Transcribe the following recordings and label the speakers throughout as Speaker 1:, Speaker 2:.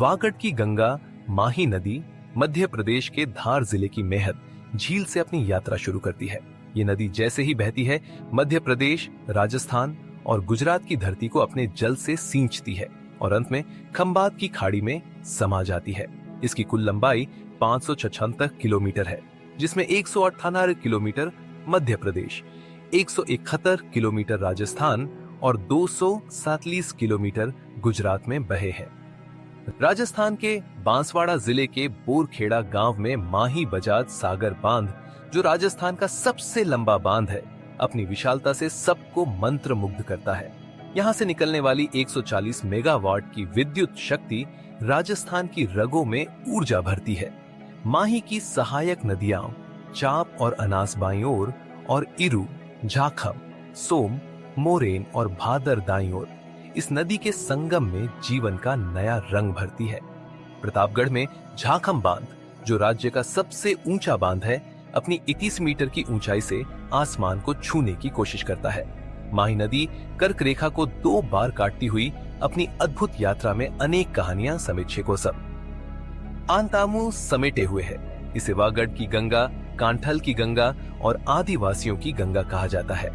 Speaker 1: वागड़ की गंगा माही नदी मध्य प्रदेश के धार जिले की मेहत झील से अपनी यात्रा शुरू करती है। ये नदी जैसे ही बहती है, मध्य प्रदेश, राजस्थान और गुजरात की धरती को अपने जल से सींचती है और अंत में खंबात की खाड़ी में समा जाती है। इसकी कुल लंबाई 576 किलोमीटर है, जिसमें 198 किलोमीटर मध्य प्रदेश, 171 किलोमीटर राजस्थान और 247 किलोमीटर गुजरात में बहे हैं। राजस्थान के बांसवाड़ा जिले के बोरखेड़ा गांव में माही बजाज सागर बांध, जो राजस्थान का सबसे लंबा बांध है, अपनी विशालता से सबको मंत्र मुग्ध करता है। यहाँ से निकलने वाली 140 मेगावाट की विद्युत शक्ति राजस्थान की रगों में ऊर्जा भरती है। माही की सहायक नदियां चाप और अनास बाईं ओर और इरु, झाखम, सोम, मोरेन और भादर दाईं ओर इस नदी के संगम में जीवन का नया रंग भरती है। प्रतापगढ़ में झाखम बांध, जो राज्य का सबसे ऊंचा बांध है, अपनी 21 मीटर की ऊंचाई से आसमान को छूने की कोशिश करता है। माही नदी कर्क रेखा को 2 बार काटती हुई अपनी अद्भुत यात्रा में अनेक कहानियां समीक्षकों सब आंतामू समेटे हुए है। इसे वागड़ की गंगा, कांठल की गंगा और आदिवासियों की गंगा कहा जाता है।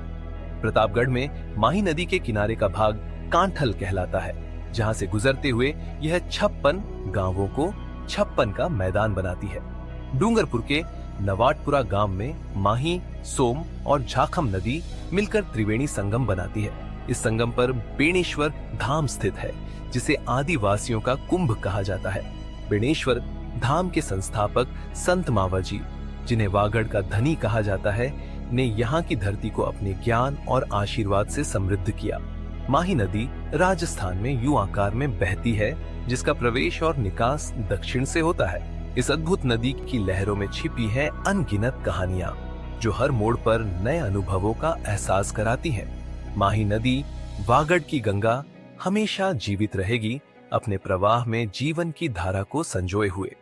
Speaker 1: प्रतापगढ़ में माही नदी के किनारे का भाग कांठल कहलाता है, जहां से गुजरते हुए यह 56 गांवों को 56 का मैदान बनाती है। डूंगरपुर के नवाटपुरा गांव में माही, सोम और झाखम नदी मिलकर त्रिवेणी संगम बनाती है। इस संगम पर बेणेश्वर धाम स्थित है, जिसे आदिवासियों का कुंभ कहा जाता है। बेणेश्वर धाम के संस्थापक संत मावजी, जिन्हें वागड़ का धनी कहा जाता है, ने यहाँ की धरती को अपने ज्ञान और आशीर्वाद से समृद्ध किया। माही नदी राजस्थान में यू आकार में बहती है, जिसका प्रवेश और निकास दक्षिण से होता है। इस अद्भुत नदी की लहरों में छिपी है अनगिनत कहानियां, जो हर मोड़ पर नए अनुभवों का एहसास कराती हैं। माही नदी, वागड़ की गंगा, हमेशा जीवित रहेगी, अपने प्रवाह में जीवन की धारा को संजोए हुए।